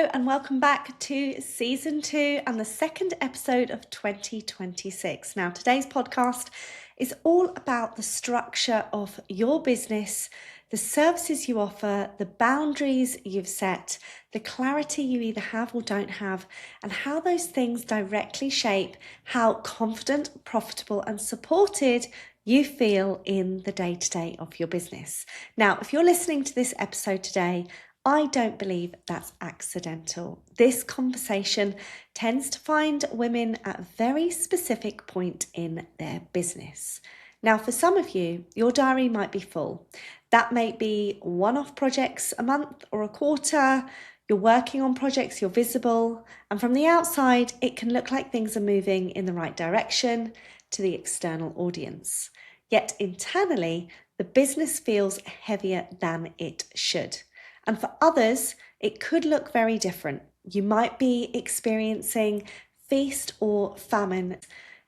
Hello and welcome back to season 2 and the second episode of 2026. Now, today's podcast is all about the structure of your business, the services you offer, the boundaries you've set, the clarity you either have or don't have, and how those things directly shape how confident, profitable, and supported you feel in the day-to-day of your business. Now, if you're listening to this episode today, I don't believe that's accidental. This conversation tends to find women at a very specific point in their business. Now, for some of you, your diary might be full. That may be one-off projects a month or a quarter. You're working on projects, you're visible, and from the outside, it can look like things are moving in the right direction to the external audience. Yet internally, the business feels heavier than it should. And for others, it could look very different. You might be experiencing feast or famine,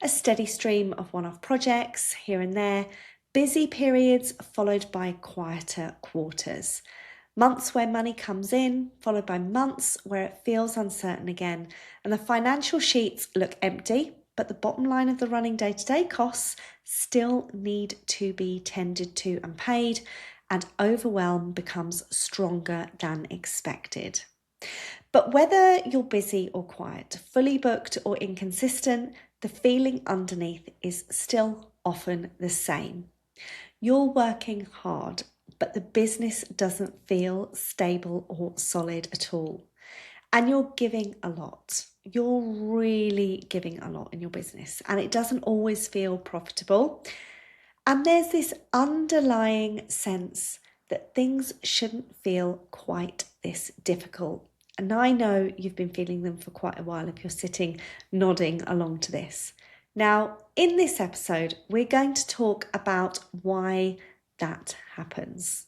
a steady stream of one-off projects here and there, busy periods followed by quieter quarters. Months where money comes in, followed by months where it feels uncertain again. And the financial sheets look empty, but the bottom line of the running day-to-day costs still need to be tended to and paid, and overwhelm becomes stronger than expected. But whether you're busy or quiet, fully booked or inconsistent, the feeling underneath is still often the same. You're working hard, but the business doesn't feel stable or solid at all. And you're giving a lot. You're really giving a lot in your business, and it doesn't always feel profitable. And there's this underlying sense that things shouldn't feel quite this difficult. And I know you've been feeling them for quite a while if you're sitting nodding along to this. Now, in this episode, we're going to talk about why that happens.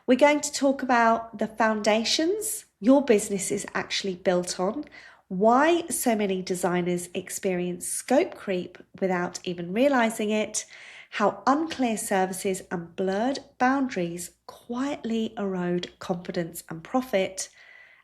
We're going to talk about the foundations your business is actually built on, why so many designers experience scope creep without even realizing it, how unclear services and blurred boundaries quietly erode confidence and profit,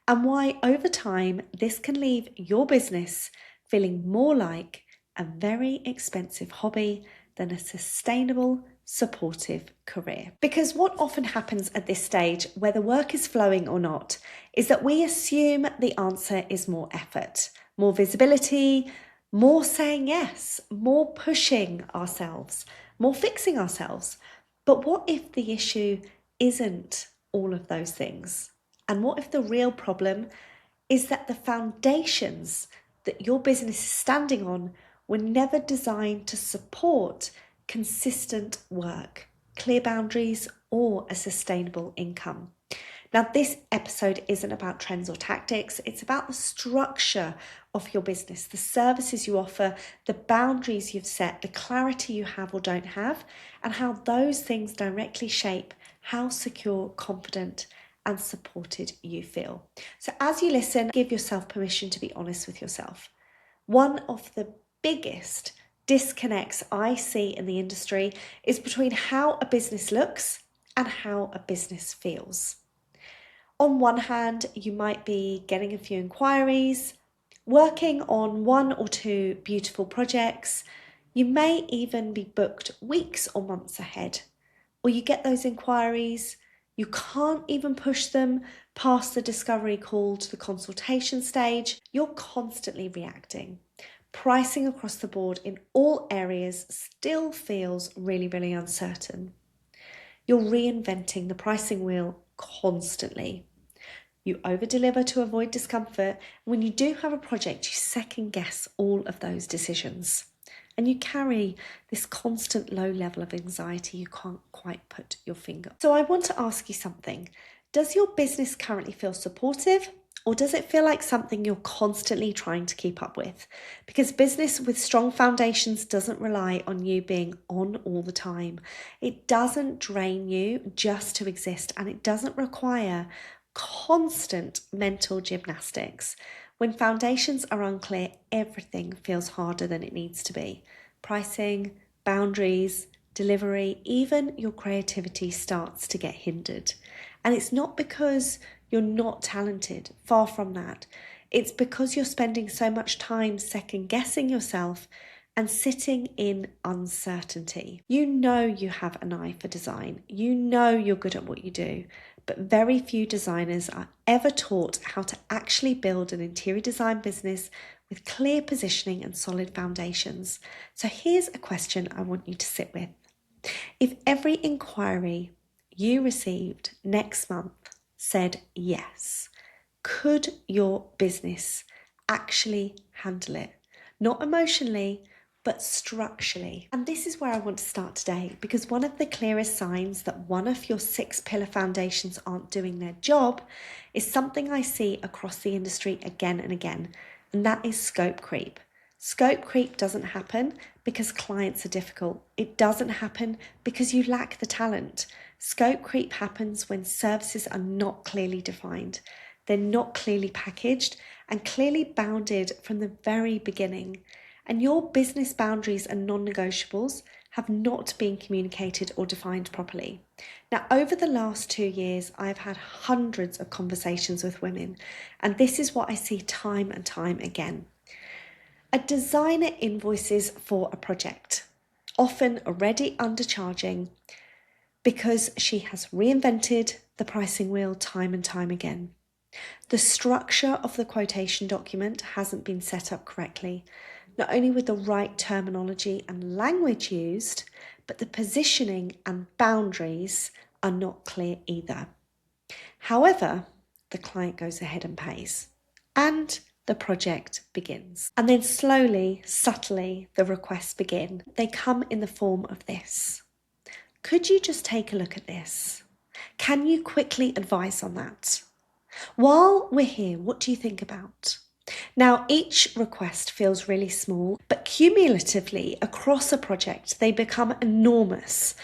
and why over time this can leave your business feeling more like a very expensive hobby than a sustainable, supportive career. Because what often happens at this stage, whether work is flowing or not, is that we assume the answer is more effort, more visibility, more saying yes, more pushing ourselves, more fixing ourselves. But what if the issue isn't all of those things? And what if the real problem is that the foundations that your business is standing on were never designed to support consistent work, clear boundaries, or a sustainable income? Now, this episode isn't about trends or tactics. It's about the structure of your business, the services you offer, the boundaries you've set, the clarity you have or don't have, and how those things directly shape how secure, confident, and supported you feel. So as you listen, give yourself permission to be honest with yourself. One of the biggest disconnects I see in the industry is between how a business looks and how a business feels. On one hand, you might be getting a few inquiries, working on 1 or 2 beautiful projects. You may even be booked weeks or months ahead. Or you get those inquiries, you can't even push them past the discovery call to the consultation stage. You're constantly reacting. Pricing across the board in all areas still feels really, really uncertain. You're reinventing the pricing wheel constantly. You over-deliver to avoid discomfort. When you do have a project, you second guess all of those decisions. And you carry this constant low level of anxiety you can't quite put your finger on. So I want to ask you something. Does your business currently feel supportive, or does it feel like something you're constantly trying to keep up with? Because business with strong foundations doesn't rely on you being on all the time. It doesn't drain you just to exist, and it doesn't require constant mental gymnastics. When foundations are unclear, everything feels harder than it needs to be. Pricing, boundaries, delivery, even your creativity starts to get hindered. And it's not because You're not talented, far from that. It's because you're spending so much time second guessing yourself and sitting in uncertainty. You know you have an eye for design. You know you're good at what you do, but very few designers are ever taught how to actually build an interior design business with clear positioning and solid foundations. So here's a question I want you to sit with. If every inquiry you received next month said yes, could your business actually handle it? Not emotionally, but structurally. And this is where I want to start today, because one of the clearest signs that one of your 6 pillar foundations aren't doing their job is something I see across the industry again and again, and that is scope creep. Scope creep doesn't happen because clients are difficult. It doesn't happen because you lack the talent. Scope creep happens when services are not clearly defined. They're not clearly packaged and clearly bounded from the very beginning. And your business boundaries and non-negotiables have not been communicated or defined properly. Now, over the last 2 years, I've had hundreds of conversations with women, and this is what I see time and time again. A designer invoices for a project, often already undercharging because she has reinvented the pricing wheel time and time again. The structure of the quotation document hasn't been set up correctly, not only with the right terminology and language used, but the positioning and boundaries are not clear either. However, the client goes ahead and pays, and the project begins. And then slowly, subtly, the requests begin. They come in the form of this. Could you just take a look at this? Can you quickly advise on that? While we're here, what do you think about? Now, each request feels really small, but cumulatively across a project, they become enormous.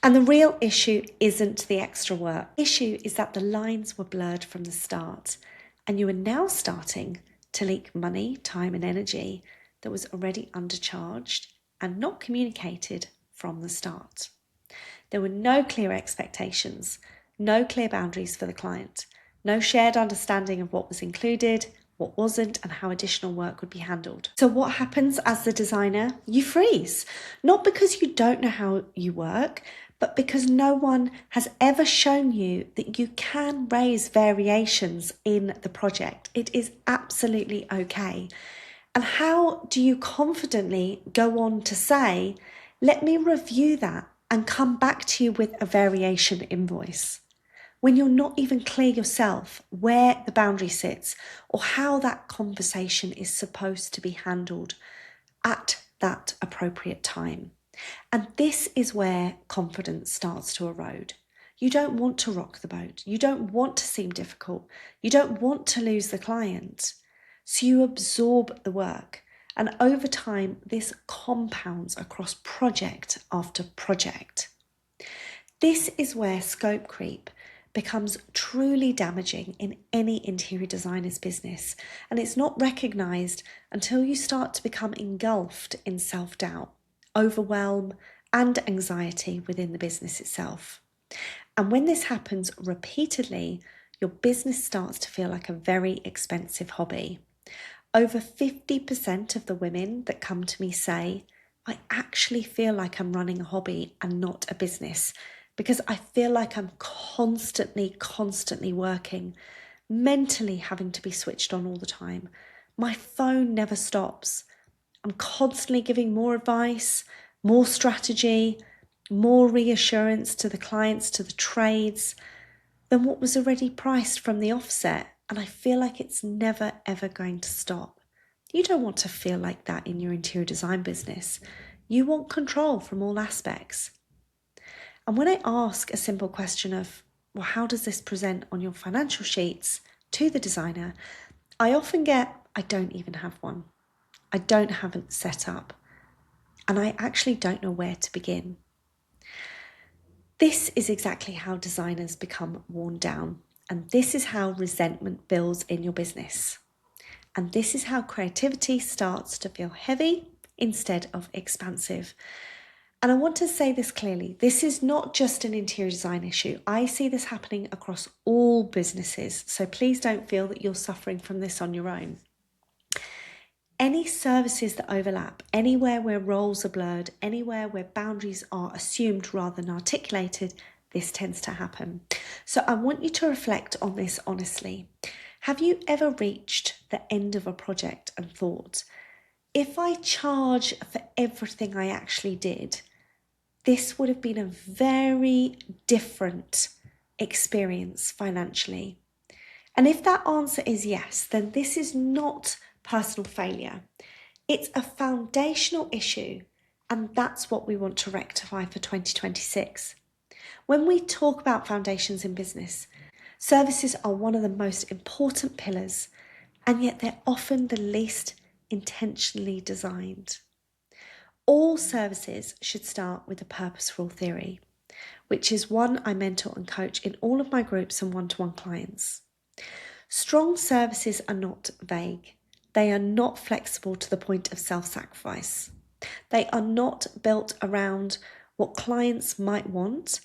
And the real issue isn't the extra work. The issue is that the lines were blurred from the start, and you are now starting to leak money, time, and energy that was already undercharged and not communicated from the start. There were no clear expectations, no clear boundaries for the client, no shared understanding of what was included, what wasn't, and how additional work would be handled. So what happens as the designer? You freeze, not because you don't know how you work, but because no one has ever shown you that you can raise variations in the project. It is absolutely okay. And how do you confidently go on to say, let me review that and come back to you with a variation invoice, when you're not even clear yourself where the boundary sits or how that conversation is supposed to be handled at that appropriate time? And this is where confidence starts to erode. You don't want to rock the boat. You don't want to seem difficult. You don't want to lose the client. So you absorb the work. And over time, this compounds across project after project. This is where scope creep becomes truly damaging in any interior designer's business, and it's not recognised until you start to become engulfed in self-doubt, overwhelm, and anxiety within the business itself. And when this happens repeatedly, your business starts to feel like a very expensive hobby. Over 50% of the women that come to me say, I actually feel like I'm running a hobby and not a business, because I feel like I'm constantly working, mentally having to be switched on all the time. My phone never stops. I'm constantly giving more advice, more strategy, more reassurance to the clients, to the trades, than what was already priced from the offset. And I feel like it's never, ever going to stop. You don't want to feel like that in your interior design business. You want control from all aspects. And when I ask a simple question of, well, how does this present on your financial sheets to the designer, I often get, I don't even have one. I don't have it set up. And I actually don't know where to begin. This is exactly how designers become worn down. And this is how resentment builds in your business. And this is how creativity starts to feel heavy instead of expansive. And I want to say this clearly. This is not just an interior design issue. I see this happening across all businesses. So please don't feel that you're suffering from this on your own. Any services that overlap, anywhere where roles are blurred, anywhere where boundaries are assumed rather than articulated, this tends to happen. So I want you to reflect on this honestly. Have you ever reached the end of a project and thought, if I charge for everything I actually did, this would have been a very different experience financially? And if that answer is yes, then this is not personal failure. It's a foundational issue, and that's what we want to rectify for 2026. When we talk about foundations in business, services are one of the most important pillars, and yet they're often the least intentionally designed. All services should start with a purposeful theory, which is one I mentor and coach in all of my groups and one-to-one clients. Strong services are not vague. They are not flexible to the point of self-sacrifice. They are not built around what clients might want,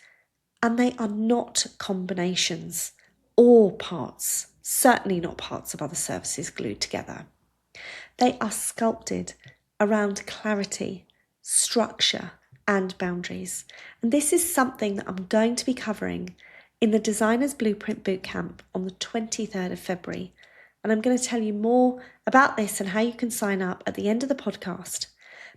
and they are not combinations or parts, certainly not parts of other services glued together. They are sculpted around clarity, structure, and boundaries. And this is something that I'm going to be covering in the Designer's Blueprint Bootcamp on the 23rd of February. And I'm going to tell you more about this and how you can sign up at the end of the podcast.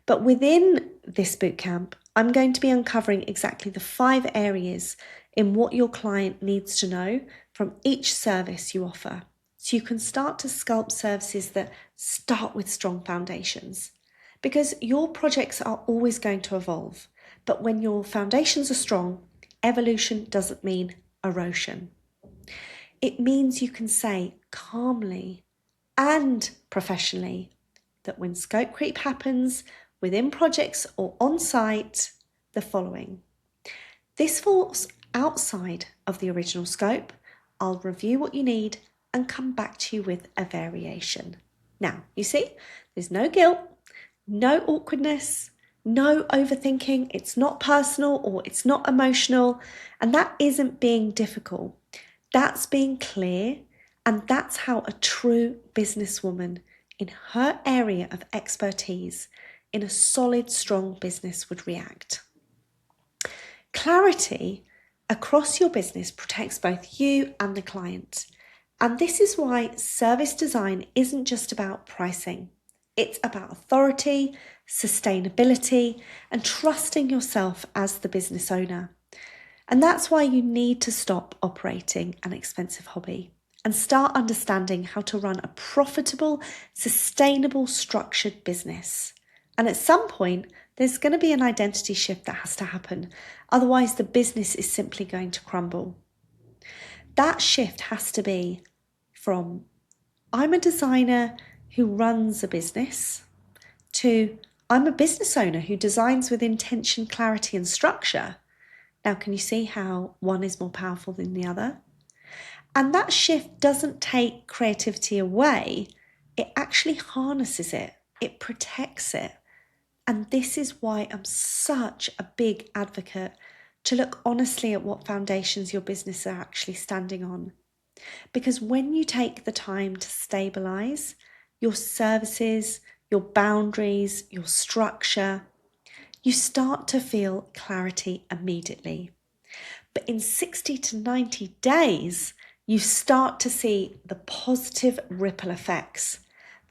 But within this bootcamp, I'm going to be uncovering exactly the 5 areas in what your client needs to know from each service you offer. So you can start to sculpt services that start with strong foundations. Because your projects are always going to evolve. But when your foundations are strong, evolution doesn't mean erosion. It means you can say calmly and professionally that when scope creep happens within projects or on site, the following. This falls outside of the original scope. I'll review what you need and come back to you with a variation. Now, you see, there's no guilt, no awkwardness, no overthinking. It's not personal or it's not emotional. And that isn't being difficult. That's being clear. And that's how a true businesswoman in her area of expertise in a solid, strong business would react. Clarity across your business protects both you and the client. And this is why service design isn't just about pricing. It's about authority, sustainability, and trusting yourself as the business owner. And that's why you need to stop operating an expensive hobby and start understanding how to run a profitable, sustainable, structured business. And at some point, there's going to be an identity shift that has to happen. Otherwise, the business is simply going to crumble. That shift has to be from I'm a designer who runs a business to I'm a business owner who designs with intention, clarity, and structure. Now, can you see how one is more powerful than the other? And that shift doesn't take creativity away. It actually harnesses it. It protects it. And this is why I'm such a big advocate to look honestly at what foundations your business are actually standing on. Because when you take the time to stabilize your services, your boundaries, your structure, you start to feel clarity immediately. But in 60 to 90 days, you start to see the positive ripple effects.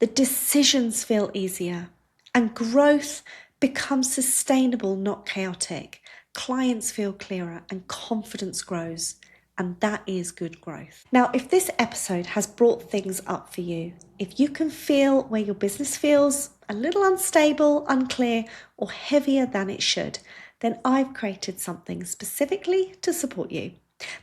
The decisions feel easier and growth becomes sustainable, not chaotic. Clients feel clearer and confidence grows. And that is good growth. Now, if this episode has brought things up for you, if you can feel where your business feels a little unstable, unclear, or heavier than it should, then I've created something specifically to support you.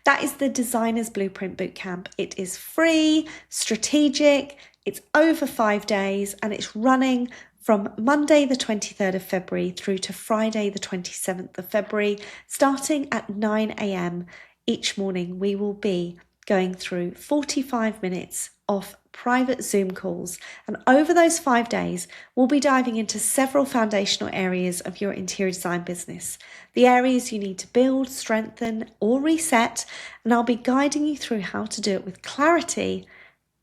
That is the Designer's Blueprint Bootcamp. It is free, strategic, it's over 5 days, and it's running from Monday the 23rd of February through to Friday the 27th of February, starting at 9 a.m. each morning. We will be going through 45 minutes of private Zoom calls. And over those 5 days, we'll be diving into several foundational areas of your interior design business, the areas you need to build, strengthen, or reset. And I'll be guiding you through how to do it with clarity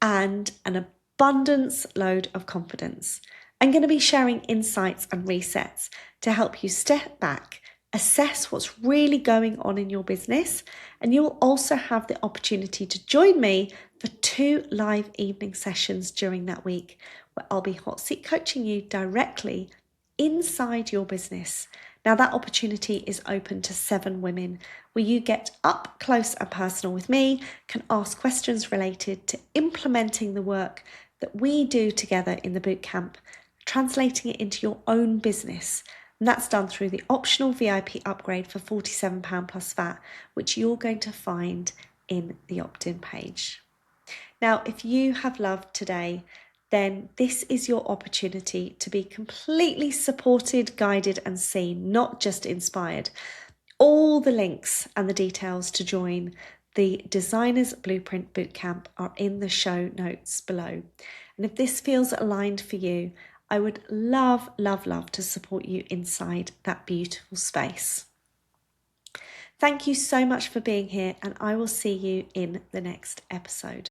and an abundance load of confidence. I'm going to be sharing insights and resets to help you step back, assess what's really going on in your business, and you will also have the opportunity to join me for 2 live evening sessions during that week, where I'll be hot seat coaching you directly inside your business. Now, that opportunity is open to 7 women, where you get up close and personal with me, can ask questions related to implementing the work that we do together in the bootcamp, translating it into your own business. And that's done through the optional VIP upgrade for £47 plus VAT, which you're going to find in the opt-in page. Now, if you have loved today, then this is your opportunity to be completely supported, guided, and seen, not just inspired. All the links and the details to join the Designer's Blueprint Bootcamp are in the show notes below. And if this feels aligned for you, I would love, love, love to support you inside that beautiful space. Thank you so much for being here, and I will see you in the next episode.